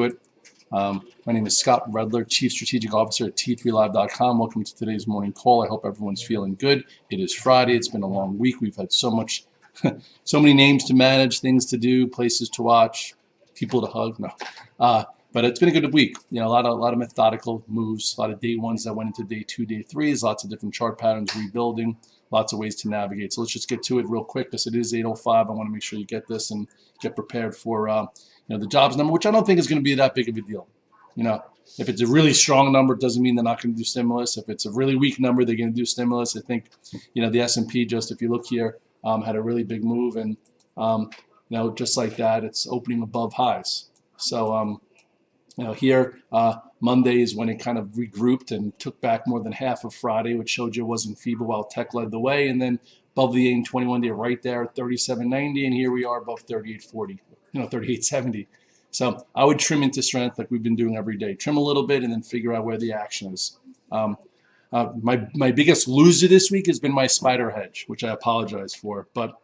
it. My name is Scott Redler, Chief Strategic Officer at T3Live.com. Welcome to today's morning call. I hope everyone's feeling good. It is Friday. It's been a long week. We've had so many names to manage, things to do, places to watch, people to hug. No, but it's been a good week. You know, a lot of methodical moves, a lot of day ones that went into day two, day threes, lots of different chart patterns, rebuilding, lots of ways to navigate. So let's just get to it real quick because it is 8:05. I want to make sure you get this and get prepared for the jobs number, which I don't think is going to be that big of a deal. You know, if it's a really strong number, it doesn't mean they're not going to do stimulus. If it's a really weak number, they're going to do stimulus. I think, the S&P, just if you look here, had a really big move, and just like that, it's opening above highs. So here Monday is when it kind of regrouped and took back more than half of Friday, which showed you it wasn't feeble while tech led the way, and then above the 8 and 21 day right there, 37.90, and here we are above 38.40, 38.70. So I would trim into strength like we've been doing every day. Trim a little bit and then figure out where the action is. My biggest loser this week has been my spider hedge, which I apologize for, but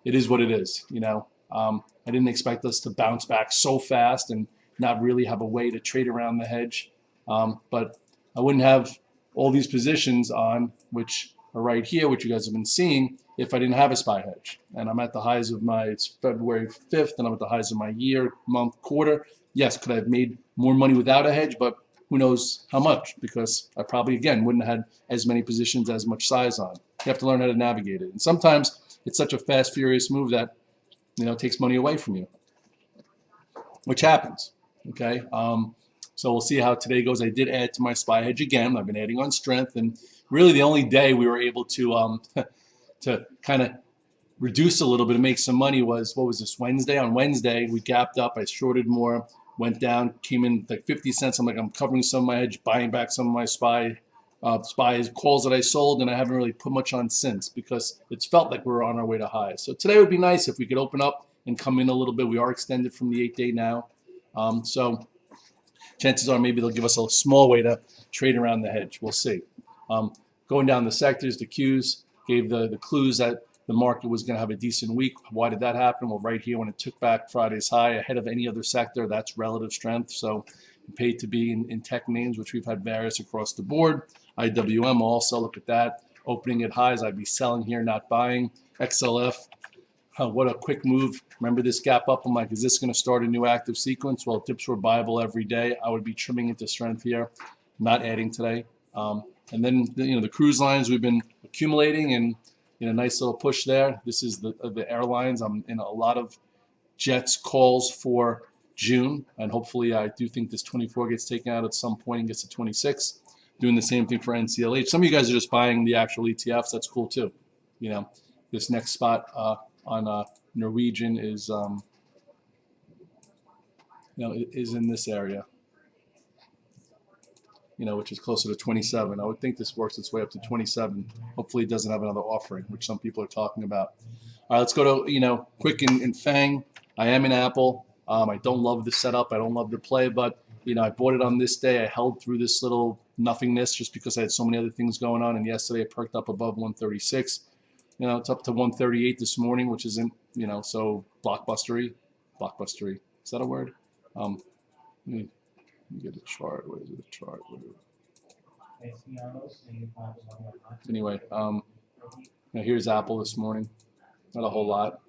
it is what it is. I didn't expect us to bounce back so fast and not really have a way to trade around the hedge. But I wouldn't have all these positions on, which are right here, which you guys have been seeing, if I didn't have a SPY hedge. And I'm at the highs of it's February 5th, and I'm at the highs of my year, month, quarter. Yes, could I have made more money without a hedge? But who knows how much, because I probably, again, wouldn't have had as many positions, as much size on. You have to learn how to navigate it. And sometimes it's such a fast, furious move that, it takes money away from you, which happens, okay? So we'll see how today goes. I did add to my SPY hedge again. I've been adding on strength, and really the only day we were able to to kind of reduce a little bit and make some money was, what was this, Wednesday? On Wednesday, we gapped up. I shorted more, went down, came in like 50 cents. I'm like, I'm covering some of my hedge, buying back some of my SPY calls that I sold, and I haven't really put much on since because it's felt like we're on our way to highs. So today would be nice if we could open up and come in a little bit. We are extended from the 8-day now. So chances are maybe they'll give us a small way to trade around the hedge. We'll see. Going down the sectors, the Qs gave the clues that the market was going to have a decent week. Why did that happen? Well, right here when it took back Friday's high ahead of any other sector, that's relative strength. So paid to be in tech names, which we've had various across the board. IWM also, look at that. Opening at highs, I'd be selling here, not buying. XLF, what a quick move. Remember this gap up? I'm like, is this going to start a new active sequence? Well, dips were buyable every day. I would be trimming into strength here, not adding today. And then the cruise lines we've been accumulating, and nice little push there. This is the airlines. I'm in a lot of jets calls for June, and hopefully I do think this 24 gets taken out at some point and gets to 26. Doing the same thing for NCLH. Some of you guys are just buying the actual ETFs. That's cool too. This next spot on Norwegian is is in this area, which is closer to 27. I would think this works its way up to 27. Hopefully it doesn't have another offering, which some people are talking about. All right, let's go to quick in FANG. I am in Apple. I don't love the setup. I don't love the play, but I bought it on this day. I held through this little nothingness just because I had so many other things going on. And yesterday it perked up above 136. It's up to 138 this morning, which isn't, so blockbustery. Blockbustery. Is that a word? Let me get a chart. Where is it? A chart. Anyway, here's Apple this morning. Not a whole lot.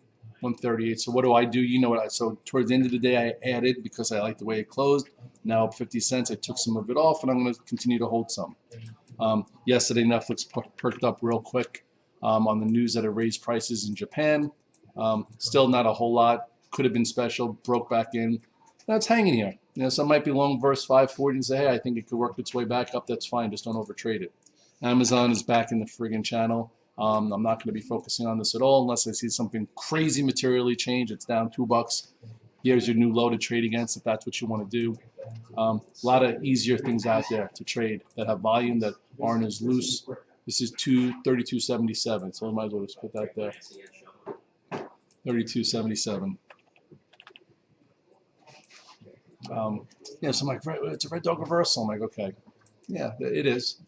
138. So what do I do? So towards the end of the day, I added because I like the way it closed. Now up 50 cents. I took some of it off, and I'm going to continue to hold some. Yesterday, Netflix perked up real quick on the news that it raised prices in Japan. Still not a whole lot. Could have been special. Broke back in. Now it's hanging here. Some might be long verse 540 and say, hey, I think it could work its way back up. That's fine. Just don't overtrade it. Amazon is back in the friggin' channel. I'm not going to be focusing on this at all unless I see something crazy materially change. It's down $2. Here's your new low to trade against if that's what you want to do. A lot of easier things out there to trade that have volume that aren't as loose. This is 32.77, so I might as well just put that there. 32.77. So I'm like, it's a red dog reversal. I'm like, okay, yeah, it is.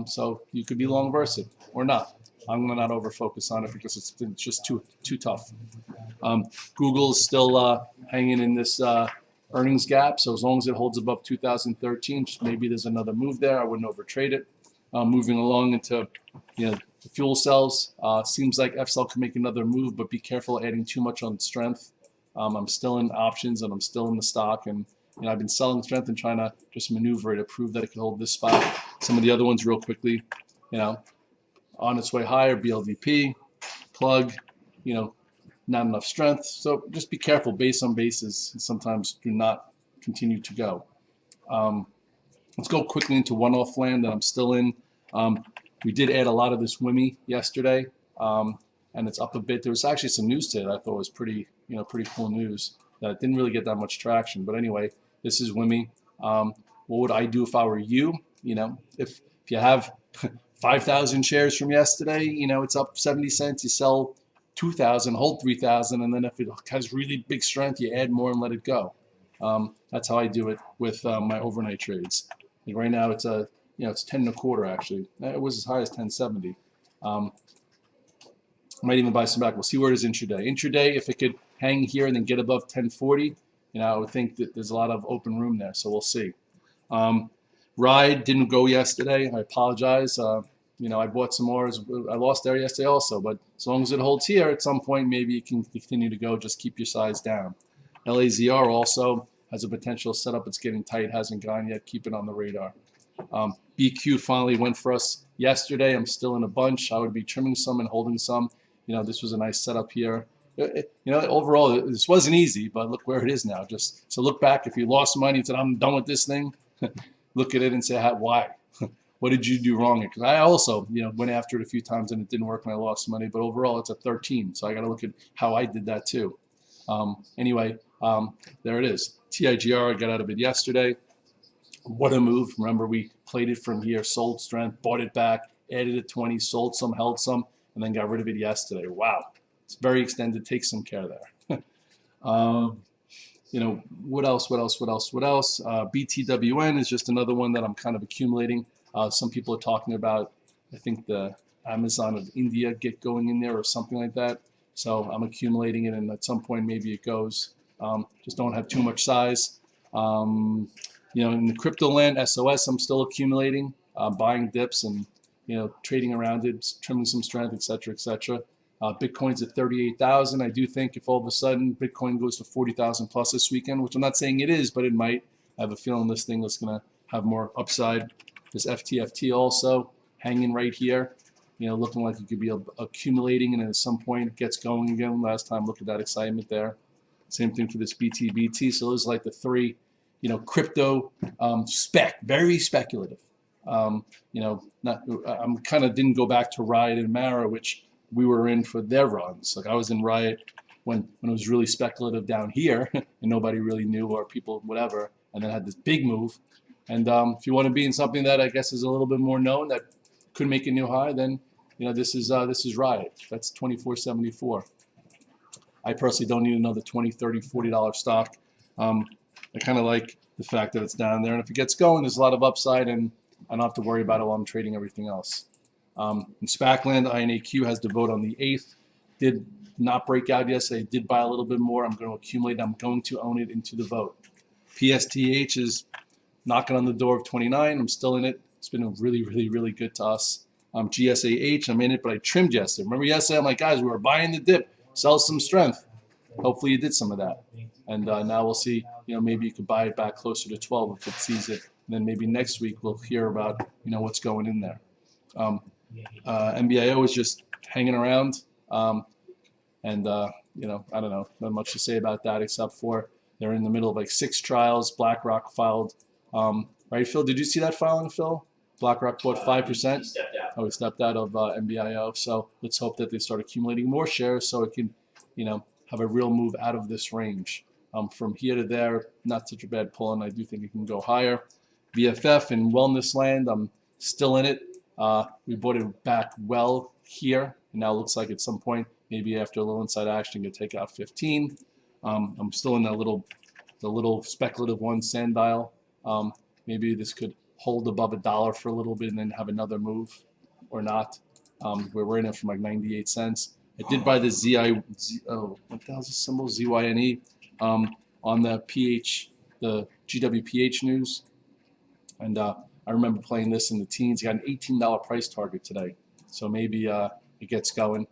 So you could be long verse it or not. I'm going to not over focus on it because it's just too tough. Google is still hanging in this earnings gap. So as long as it holds above 2013, just maybe there's another move there. I wouldn't overtrade it. Moving along into the fuel cells, seems like FCell can make another move, but be careful adding too much on strength. I'm still in options and I'm still in the stock, and I've been selling strength and trying to just maneuver it to prove that it can hold this spot. Some of the other ones real quickly, on its way higher, BLDP, plug, not enough strength. So just be careful. Base on bases sometimes do not continue to go. Let's go quickly into one-off land that I'm still in. We did add a lot of this WIMI yesterday, and it's up a bit. There was actually some news today that I thought was pretty cool news that didn't really get that much traction. But anyway, this is WIMI. What would I do if I were you? If you have 5,000 shares from yesterday, it's up 70 cents. You sell 2,000, hold 3,000, and then if it has really big strength, you add more and let it go. That's how I do it with my overnight trades. Like right now, it's it's 10.25 actually. It was as high as 10.70. I might even buy some back. We'll see where it is intraday. Intraday, if it could hang here and then get above 10.40, I would think that there's a lot of open room there. So we'll see. Ride didn't go yesterday. I apologize. I bought some more. I lost there yesterday also, but as long as it holds here, at some point maybe it can continue to go. Just keep your size down. LAZR also has a potential setup. It's getting tight. Hasn't gone yet. Keep it on the radar. BQ finally went for us yesterday. I'm still in a bunch. I would be trimming some and holding some. This was a nice setup here. Overall, this wasn't easy, but look where it is now. So look back. If you lost money and said, I'm done with this thing, look at it and say, why? What did you do wrong? Because I also, went after it a few times and it didn't work and I lost money. But overall, it's a 13. So I got to look at how I did that too. Anyway, there it is. TIGR, I got out of it yesterday. What a move. Remember, we played it from here, sold strength, bought it back, added it 20, sold some, held some, and then got rid of it yesterday. Wow. It's very extended. Take some care there. What else? BTWN is just another one that I'm kind of accumulating. Some people are talking about, I think, the Amazon of India get going in there or something like that. So I'm accumulating it, and at some point maybe it goes. Just don't have too much size. In the crypto land, SOS, I'm still accumulating, buying dips and trading around it, trimming some strength, etc., etc. Bitcoin's at 38,000. I do think if all of a sudden Bitcoin goes to 40,000 plus this weekend, which I'm not saying it is, but it might. I have a feeling this thing is going to have more upside. This FTFT also hanging right here, looking like it could be accumulating, and at some point it gets going again. Last time, look at that excitement there. Same thing for this BTBT. So those are like the three, crypto very speculative. I'm kind of didn't go back to Riot and Mara, which we were in for their runs. Like I was in Riot when it was really speculative down here and nobody really knew, or people whatever, and then had this big move. And if you want to be in something that I guess is a little bit more known that could make a new high, then this is Riot. That's 24.74. I personally don't need another $20, $30, $40 stock. I kind of like the fact that it's down there, and if it gets going, there's a lot of upside, and I don't have to worry about it while I'm trading everything else. In SPACland, INAQ has the vote on the 8th. Did not break out yesterday. Did buy a little bit more. I'm going to accumulate. I'm going to own it into the vote. PSTH is knocking on the door of 29. I'm still in it. It's been really, really, really good to us. GSAH, I'm in it, but I trimmed yesterday. Remember yesterday, I'm like, guys, we were buying the dip. Sell some strength. Hopefully you did some of that. And now we'll see, maybe you could buy it back closer to 12 if it sees it. And then maybe next week we'll hear about, what's going in there. MBIO is just hanging around. I don't know, not much to say about that except for they're in the middle of like 6 trials. BlackRock filed. Right, Phil? Did you see that filing, Phil? BlackRock bought 5%. He stepped out. Oh, he stepped out of MBIO. So let's hope that they start accumulating more shares so it can, have a real move out of this range. From here to there, not such a bad pull, and I do think it can go higher. VFF in Wellness Land, I'm still in it. We bought it back well here, and now it looks like at some point, maybe after a little inside action, you can take out 15. I'm still in that the little speculative one, Sandile. Maybe this could hold above $1 for a little bit and then have another move, or not. We're in it from like 98 cents. I did buy the what the hell's the symbol? ZYNE on the PH the GWPH news, and I remember playing this in the teens. You got an $18 price target today, so maybe it gets going.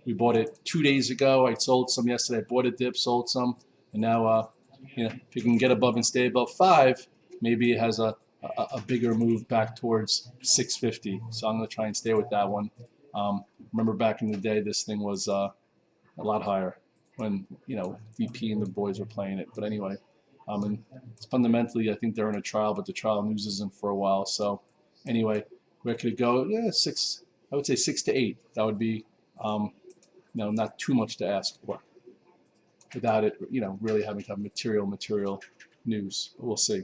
We bought it 2 days ago. I sold some yesterday. I bought a dip, sold some, and now if you can get above and stay above 5, maybe it has a bigger move back towards 650. So I'm going to try and stay with that one. Remember back in the day, this thing was a lot higher when VP and the boys were playing it. But anyway, and fundamentally, I think they're in a trial, but the trial news isn't for a while. So anyway, where could it go? Yeah, 6. I would say 6 to 8. That would be not too much to ask for, without it really having to have material news. But we'll see.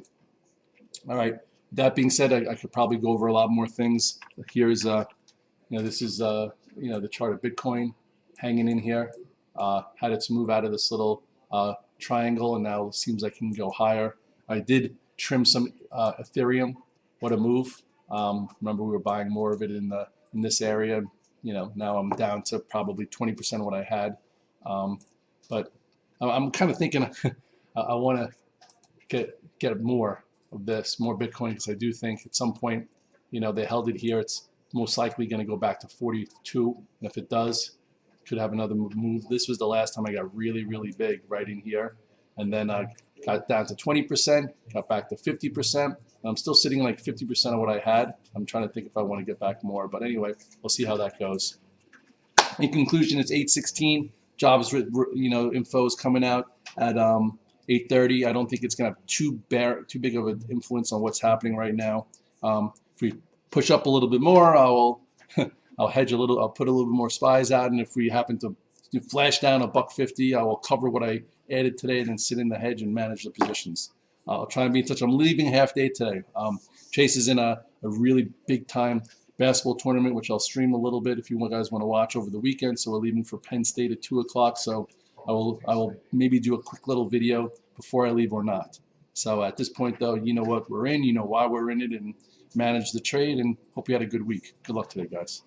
All right. That being said, I could probably go over a lot more things. Here's this is the chart of Bitcoin hanging in here. Had its move out of this little triangle, and now it seems like it can go higher. I did trim some Ethereum. What a move! Remember, we were buying more of it in this area. Now I'm down to probably 20% of what I had. But I'm kind of thinking I want to get more of this, more Bitcoin, because I do think at some point, they held it here. It's most likely going to go back to 42, and if it does, could have another move. This was the last time I got really big right in here, and then I got down to 20%, got back to 50%. I'm still sitting like 50% of what I had. I'm trying to think if I want to get back more, but anyway, we'll see how that goes. In conclusion, it's 8:16. Jobs, info is coming out at 8:30. I don't think it's going to have too big of an influence on what's happening right now. If we push up a little bit more, I'll hedge a little. I'll put a little bit more SPYs out, and if we happen to flash down $1.50, I will cover what I added today and then sit in the hedge and manage the positions. I'll try and be in touch. I'm leaving half day today. Chase is in a really big time basketball tournament, which I'll stream a little bit if you guys want to watch over the weekend. So we're leaving for Penn State at 2 o'clock. So I will maybe do a quick little video before I leave or not. So at this point, though, you know what we're in, you know why we're in it, and manage the trade, and hope you had a good week. Good luck today, guys.